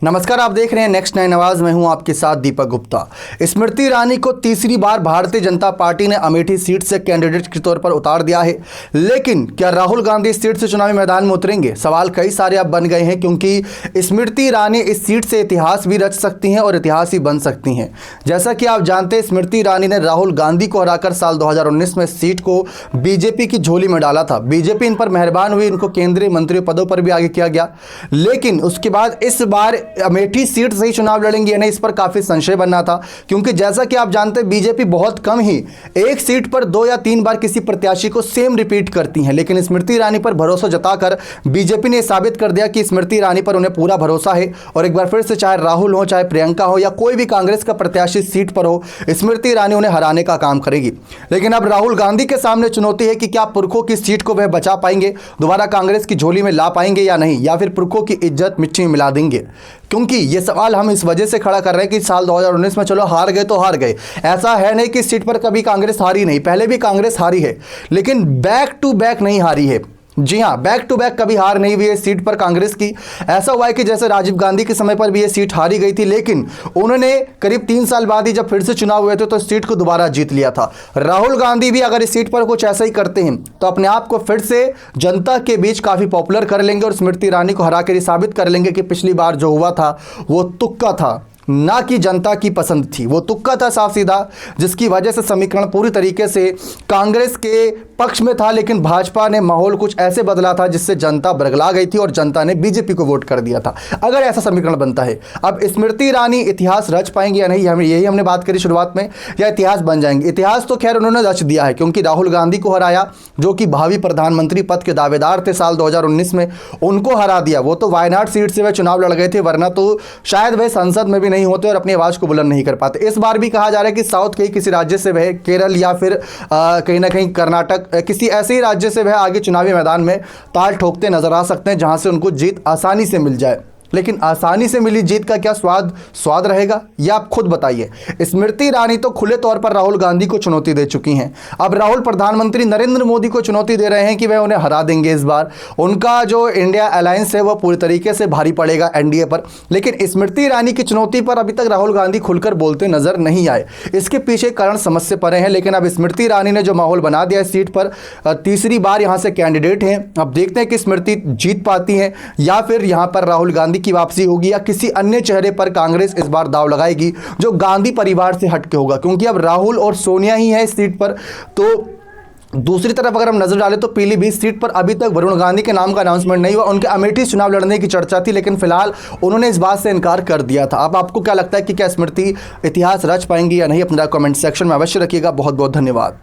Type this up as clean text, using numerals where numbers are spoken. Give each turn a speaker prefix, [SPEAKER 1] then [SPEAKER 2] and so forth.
[SPEAKER 1] नमस्कार, आप देख रहे हैं नेक्स्ट 9 आवाज। मैं हूं आपके साथ दीपक गुप्ता। स्मृति ईरानी को तीसरी बार भारतीय जनता पार्टी ने अमेठी सीट से कैंडिडेट के तौर पर उतार दिया है। लेकिन क्या राहुल गांधी इस सीट से चुनावी मैदान में उतरेंगे? सवाल कई सारे अब बन गए हैं, क्योंकि स्मृति ईरानी इस सीट से इतिहास भी रच सकती हैं और इतिहास ही बन सकती हैं। जैसा कि आप जानते हैं, स्मृति ईरानी ने राहुल गांधी को हराकर साल 2019 में सीट को बीजेपी की झोली में डाला था। बीजेपी इन पर मेहरबान हुई, इनको केंद्रीय मंत्री पदों पर भी आगे किया गया। लेकिन उसके बाद इस बार अमेठी सीट से ही चुनाव लड़ेंगे या नहीं, इस पर काफी संशय बनना था, क्योंकि जैसा कि आप जानते हैं बीजेपी बहुत कम ही एक सीट पर 2 या 3 बार किसी प्रत्याशी को सेम रिपीट करती है। लेकिन स्मृति ईरानी पर भरोसा जताकर बीजेपी ने साबित कर दिया कि स्मृति ईरानी पर उन्हें पूरा भरोसा है और एक बार फिर से चाहे राहुल हो, चाहे प्रियंका हो या कोई भी कांग्रेस का प्रत्याशी सीट पर हो, स्मृति ईरानी उन्हें हराने का काम करेगी। लेकिन अब राहुल गांधी के सामने चुनौती है कि क्या पुरखों की सीट को वह बचा पाएंगे, दोबारा कांग्रेस की झोली में ला पाएंगे या नहीं, या फिर पुरखों की इज्जत मिट्टी में मिला देंगे। क्योंकि ये सवाल हम इस वजह से खड़ा कर रहे हैं कि साल 2019 में चलो हार गए तो हार गए, ऐसा है नहीं कि इस सीट पर कभी कांग्रेस हारी नहीं, पहले भी कांग्रेस हारी है, लेकिन बैक टू बैक नहीं हारी है। जी हां, बैक टू बैक कभी हार नहीं हुई है सीट पर कांग्रेस की। ऐसा हुआ है कि जैसे राजीव गांधी के समय पर भी ये सीट हारी गई थी, लेकिन उन्होंने करीब 3 साल बाद ही जब फिर से चुनाव हुए थे तो सीट को दोबारा जीत लिया था। राहुल गांधी भी अगर इस सीट पर कुछ ऐसा ही करते हैं तो अपने आप को फिर से जनता के बीच काफी पॉपुलर कर लेंगे और स्मृति ईरानी को हरा कर साबित कर लेंगे कि पिछली बार जो हुआ था वो तुक्का था, ना कि जनता की पसंद थी। वो तुक्का था साफ सीधा, जिसकी वजह से समीकरण पूरी तरीके से कांग्रेस के पक्ष में था, लेकिन भाजपा ने माहौल कुछ ऐसे बदला था जिससे जनता बरगला गई थी और जनता ने बीजेपी को वोट कर दिया था। अगर ऐसा समीकरण बनता है, अब स्मृति ईरानी इतिहास रच पाएंगे या नहीं, यही हमने बात करी शुरुआत में, या इतिहास बन जाएंगे। इतिहास तो खैर उन्होंने रच दिया है, क्योंकि राहुल गांधी को हराया, जो कि भावी प्रधानमंत्री पद के दावेदार थे साल 2019 में, उनको हरा दिया। वो तो वायनाड सीट से वह चुनाव लड़ गए थे, वरना तो शायद वह संसद में भी नहीं होते और अपनी आवाज को बुलंद नहीं कर पाते। इस बार भी कहा जा रहा है कि साउथ के किसी राज्य से वह, केरल या फिर कहीं ना कहीं कर्नाटक, किसी ऐसे ही राज्य से वह आगे चुनावी मैदान में ताल ठोकते नजर आ सकते हैं, जहां से उनको जीत आसानी से मिल जाए। लेकिन आसानी से मिली जीत का क्या स्वाद रहेगा, यह आप खुद बताइए। स्मृति ईरानी तो खुले तौर पर राहुल गांधी को चुनौती दे चुकी हैं। अब राहुल प्रधानमंत्री नरेंद्र मोदी को चुनौती दे रहे हैं कि वह उन्हें हरा देंगे इस बार। उनका जो इंडिया अलायंस है वह पूरी तरीके से भारी पड़ेगा एनडीए पर। लेकिन स्मृति ईरानी की चुनौती पर अभी तक राहुल गांधी खुलकर बोलते नजर नहीं आए। इसके पीछे कारण समझ से परे हैं। लेकिन अब स्मृति ईरानी ने जो माहौल बना दिया इस सीट पर, तीसरी बार यहां से कैंडिडेट हैं। अब देखते हैं कि स्मृति जीत पाती हैं या फिर यहां पर राहुल गांधी की वापसी होगी, या किसी अन्य चेहरे पर कांग्रेस इस बार दांव लगाएगी जो गांधी परिवार से हटके होगा। क्योंकि अब राहुल और सोनिया ही है इस सीट पर। तो दूसरी तरफ अगर हम नजर डालें तो पीलीभीत सीट पर अभी तक वरुण गांधी के नाम का अनाउंसमेंट नहीं हुआ। उनके अमेठी चुनाव लड़ने की चर्चा थी, लेकिन फिलहाल उन्होंने इस बात से इनकार कर दिया था। अब आपको क्या लगता है कि क्या स्मृति इतिहास रच पाएंगी या नहीं? अपना कमेंट सेक्शन में अवश्य रखिएगा। बहुत बहुत धन्यवाद।